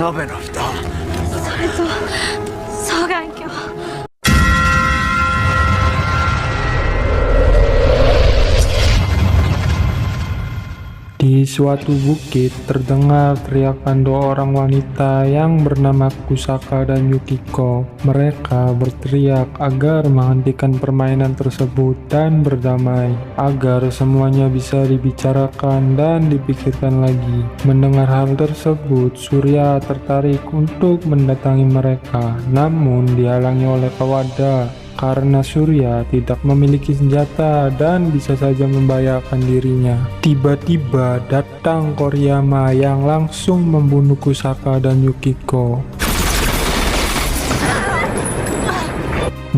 鍋の蓋。それと双眼鏡。Di suatu bukit terdengar teriakan dua orang wanita yang bernama Kusaka dan Yukiko. Mereka berteriak agar menghentikan permainan tersebut dan berdamai, agar semuanya bisa dibicarakan dan dipikirkan lagi. Mendengar hal tersebut, Surya tertarik untuk mendatangi mereka, namun dihalangi oleh Kawada karena Surya tidak memiliki senjata dan bisa saja membahayakan dirinya. Tiba-tiba datang Koriyama yang langsung membunuh Kusaka dan Yukiko.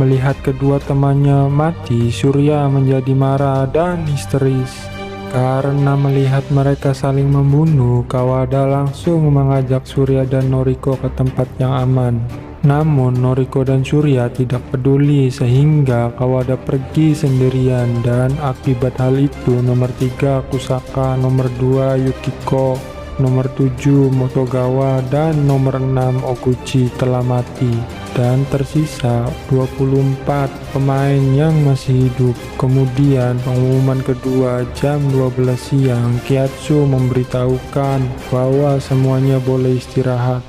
Melihat kedua temannya mati, Surya menjadi marah dan histeris. Karena melihat mereka saling membunuh, Kawada langsung mengajak Surya dan Noriko ke tempat yang aman. Namun Noriko dan Surya tidak peduli sehingga Kawada pergi sendirian, dan akibat hal itu nomor 3 Kusaka, nomor 2 Yukiko, nomor 7 Motogawa, dan nomor 6 Oguchi telah mati. Dan tersisa 24 pemain yang masih hidup. Kemudian pengumuman kedua jam 12 siang, Kiatsu memberitahukan bahwa semuanya boleh istirahat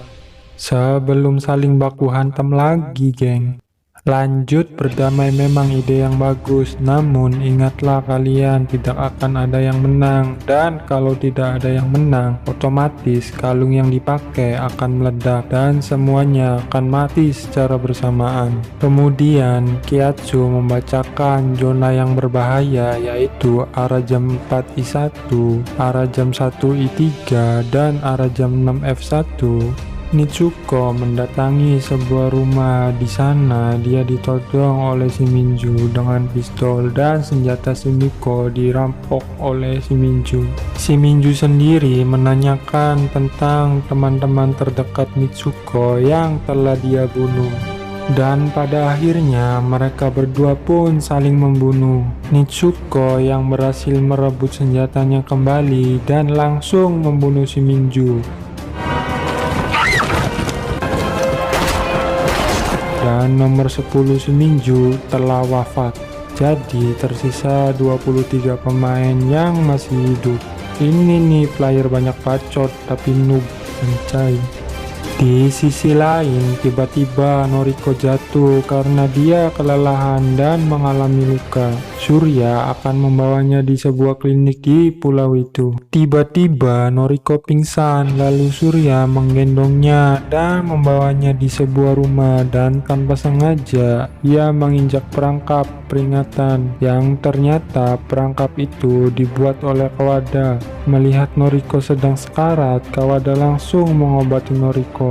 sebelum saling baku hantam lagi, geng. Lanjut berdamai memang ide yang bagus, namun ingatlah kalian tidak akan ada yang menang, dan kalau tidak ada yang menang, otomatis kalung yang dipakai akan meledak dan semuanya akan mati secara bersamaan. Kemudian Kiatsu membacakan zona yang berbahaya, yaitu arah jam 4I1, arah jam 1I3, dan arah jam 6F1. Nitsuko mendatangi sebuah rumah. Di sana dia ditodong oleh Shimizu dengan pistol, dan senjata Shimiko dirampok oleh Shimizu. Shimizu sendiri menanyakan tentang teman-teman terdekat Nitsuko yang telah dia bunuh. Dan pada akhirnya mereka berdua pun saling membunuh. Nitsuko yang berhasil merebut senjatanya kembali dan langsung membunuh Shimizu. Dan nomor 10 Shimizu telah wafat. Jadi tersisa 23 pemain yang masih hidup. Ini nih player banyak bacot tapi noob, mencai. Di sisi lain, tiba-tiba Noriko jatuh karena dia kelelahan dan mengalami luka. Surya akan membawanya di sebuah klinik di pulau itu. Tiba-tiba Noriko pingsan, lalu Surya menggendongnya dan membawanya di sebuah rumah, dan tanpa sengaja ia menginjak perangkap peringatan yang ternyata perangkap itu dibuat oleh Kawada. Melihat Noriko sedang sekarat, Kawada langsung mengobati Noriko.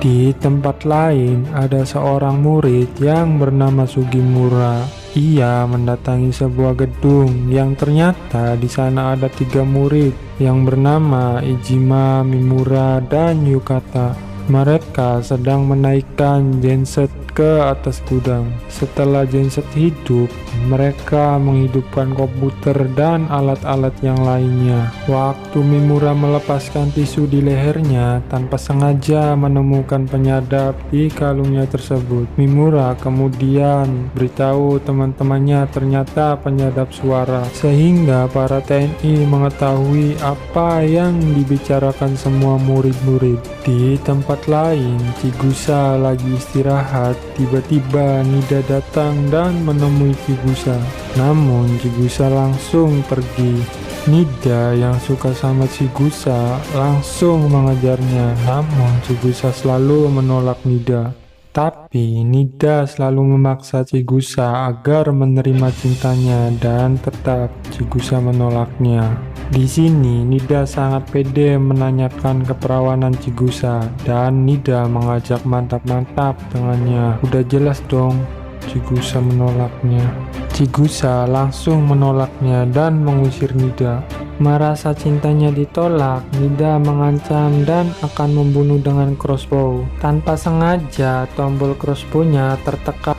Di tempat lain ada seorang murid yang bernama Sugimura. Ia mendatangi sebuah gedung yang ternyata di sana ada 3 murid yang bernama Ijima, Mimura, dan Yukata. Mereka sedang menaikkan genset ke atas gudang. Setelah genset hidup, mereka menghidupkan komputer dan alat-alat yang lainnya. Waktu Mimura melepaskan tisu di lehernya, tanpa sengaja menemukan penyadap di kalungnya tersebut. Mimura kemudian beritahu teman-temannya ternyata penyadap suara, sehingga para TNI mengetahui apa yang dibicarakan semua murid-murid. Di tempat lain, Chigusa lagi istirahat. Tiba-tiba Nida datang dan menemui Chigusa. Namun Chigusa langsung pergi. Nida yang suka sama Chigusa langsung mengejarnya, namun Chigusa selalu menolak Nida. Tapi Nida selalu memaksa Chigusa agar menerima cintanya, dan tetap Chigusa menolaknya. Di sini Nida sangat pede menanyakan keperawanan Chigusa, dan Nida mengajak mantap-mantap dengannya. Udah jelas dong Chigusa menolaknya. Chigusa langsung menolaknya dan mengusir Nida. Merasa cintanya ditolak, Nida mengancam dan akan membunuh dengan crossbow. Tanpa sengaja, tombol crossbow-nya tertekan.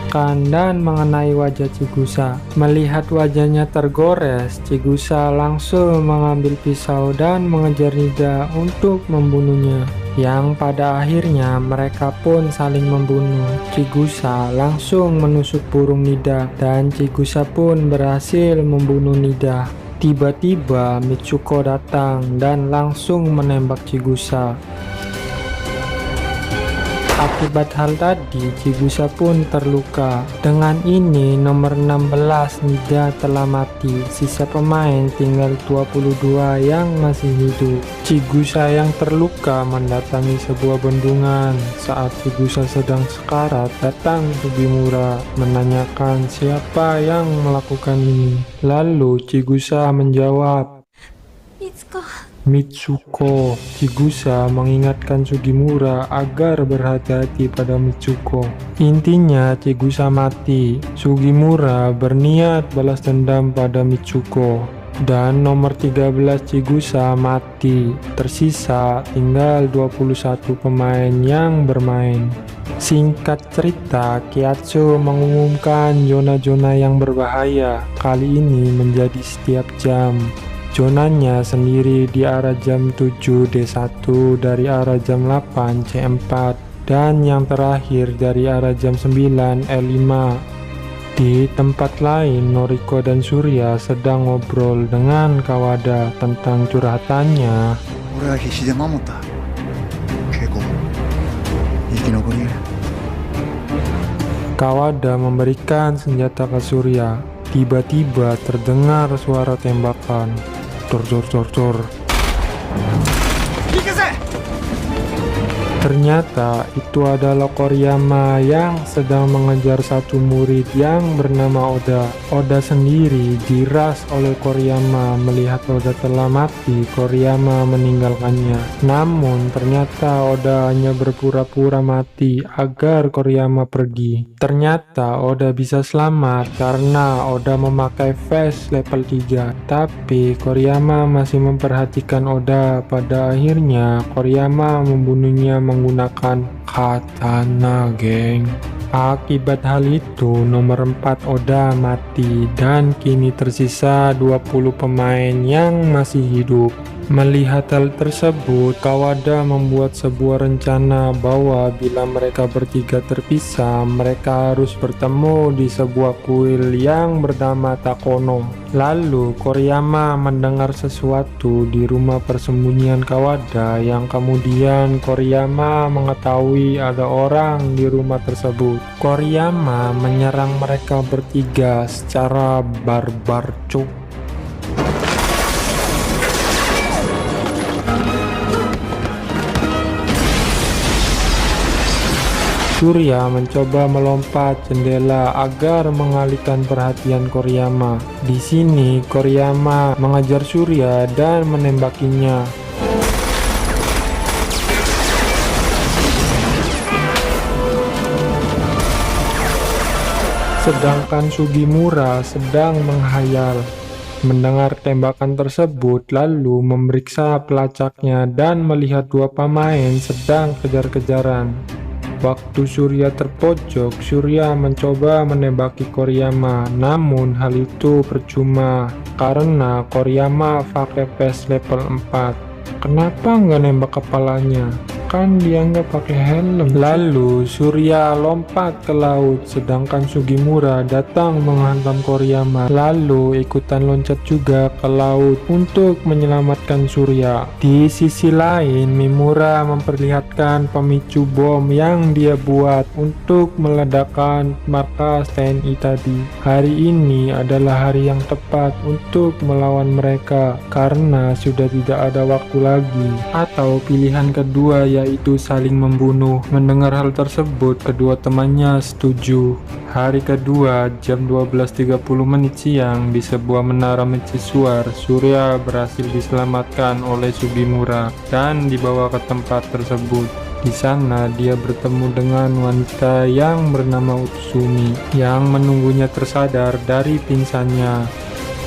menanyakan dan mengenai wajah Chigusa. Melihat wajahnya tergores, Chigusa langsung mengambil pisau dan mengejar Nida untuk membunuhnya. Yang pada akhirnya mereka pun saling membunuh. Chigusa langsung menusuk burung Nida dan Chigusa pun berhasil membunuh Nida. Tiba-tiba Mitsuko datang dan langsung menembak Chigusa. Akibat hal tadi, Chigusa pun terluka. Dengan ini, nomor 16 Nida telah mati. Sisa pemain tinggal 22 yang masih hidup. Chigusa yang terluka mendatangi sebuah bendungan. Saat Chigusa sedang sekarat, datang Sugimura menanyakan siapa yang melakukan ini. Lalu Chigusa menjawab, Mitsuko. Chigusa mengingatkan Sugimura agar berhati-hati pada Mitsuko. Intinya Chigusa mati. Sugimura berniat balas dendam pada Mitsuko. Dan nomor 13 Chigusa mati. Tersisa tinggal 21 pemain yang bermain. Singkat cerita, Kiatsu mengumumkan zona-zona yang berbahaya. Kali ini menjadi setiap jam. Zonanya sendiri di arah jam 7 D1, dari arah jam 8 C4, dan yang terakhir dari arah jam 9 L5. Di tempat lain, Noriko dan Surya sedang ngobrol dengan Kawada tentang curhatannya. Kawada memberikan senjata ke Surya. Tiba-tiba terdengar suara tembakan. Cor cor cor cor. Ternyata itu adalah Koriyama yang sedang mengejar satu murid yang bernama Oda. Oda sendiri diras oleh Koriyama. Melihat Oda telah mati, Koriyama meninggalkannya. Namun ternyata Oda hanya berpura-pura mati agar Koriyama pergi. Ternyata Oda bisa selamat karena Oda memakai vest level 3. Tapi Koriyama masih memperhatikan Oda. Pada akhirnya Koriyama membunuhnya menggunakan katana, geng. Akibat hal itu, nomor 4 Oda mati dan kini tersisa 20 pemain yang masih hidup. Melihat hal tersebut, Kawada membuat sebuah rencana bahwa bila mereka bertiga terpisah, mereka harus bertemu di sebuah kuil yang bernama Takono. Lalu Koriyama mendengar sesuatu di rumah persembunyian Kawada yang kemudian Koriyama mengetahui ada orang di rumah tersebut. Koriyama menyerang mereka bertiga secara barbar, cuk. Surya mencoba melompat jendela agar mengalihkan perhatian Koriyama. Di sini Koriyama mengejar Surya dan menembakinya. Sedangkan Sugimura sedang menghayal. Mendengar tembakan tersebut, lalu memeriksa pelacaknya dan melihat dua pemain sedang kejar-kejaran. Waktu Surya terpojok, Surya mencoba menembaki Koriyama, namun hal itu percuma karena Koriyama pakai vest level 4. Kenapa nggak nembak kepalanya? Kan dia nggak pakai helm. Lalu Surya lompat ke laut, sedangkan Sugimura datang menghantam Koriyama. Lalu ikutan loncat juga ke laut untuk menyelamatkan Surya. Di sisi lain, Mimura memperlihatkan pemicu bom yang dia buat untuk meledakkan markas TNI tadi. Hari ini adalah hari yang tepat untuk melawan mereka karena sudah tidak ada waktu lagi. Atau pilihan kedua yaitu saling membunuh. Mendengar hal tersebut, kedua temannya setuju. Hari kedua, jam 12.30 siang, di sebuah menara mercusuar, Surya berhasil diselamatkan oleh Sugimura dan dibawa ke tempat tersebut. Di sana dia bertemu dengan wanita yang bernama Utsumi yang menunggunya tersadar dari pingsannya.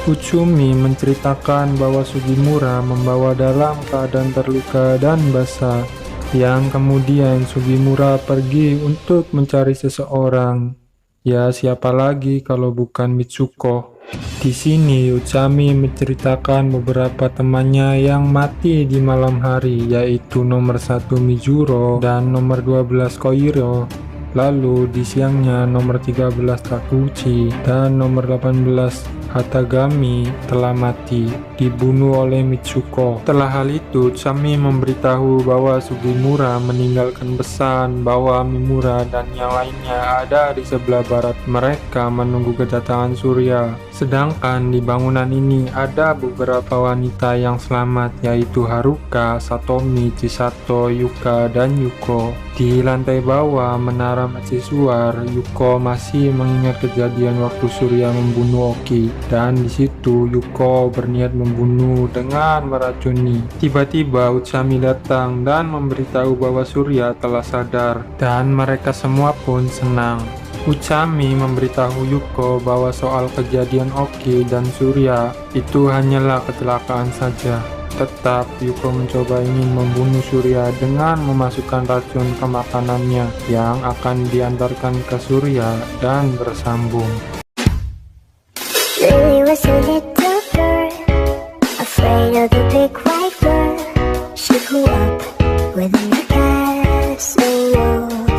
Utsumi menceritakan bahwa Sugimura membawa dalam keadaan terluka dan basah, yang kemudian Sugimura pergi untuk mencari seseorang. Ya siapa lagi kalau bukan Mitsuko. Di sini Uchami menceritakan beberapa temannya yang mati di malam hari, yaitu nomor 1 Mijuro dan nomor 12 Koiro. Lalu di siangnya nomor 13 Takuchi dan nomor 18 Hatagami telah mati, dibunuh oleh Mitsuko. Setelah hal itu, Uchami memberitahu bahwa Sugimura meninggalkan pesan bahwa Mimura dan yang lainnya ada di sebelah barat mereka menunggu kedatangan Surya. Sedangkan di bangunan ini ada beberapa wanita yang selamat, yaitu Haruka, Satomi, Chisato, Yuka, dan Yuko. Di lantai bawah menara mercusuar, Yuko masih mengingat kejadian waktu Surya membunuh Oki, dan di situ Yuko berniat membunuh dengan meracuni. Tiba-tiba Uchami datang dan memberitahu bahwa Surya telah sadar, dan mereka semua pun senang. Uchami memberitahu Yuko bahwa soal kejadian Oki dan Surya itu hanyalah kecelakaan saja. Tetap Yuko mencoba ingin membunuh Surya dengan memasukkan racun ke makanannya yang akan diantarkan ke Surya dan bersambung. Lily was a little girl, afraid of the big white world. She grew up within the castle wall.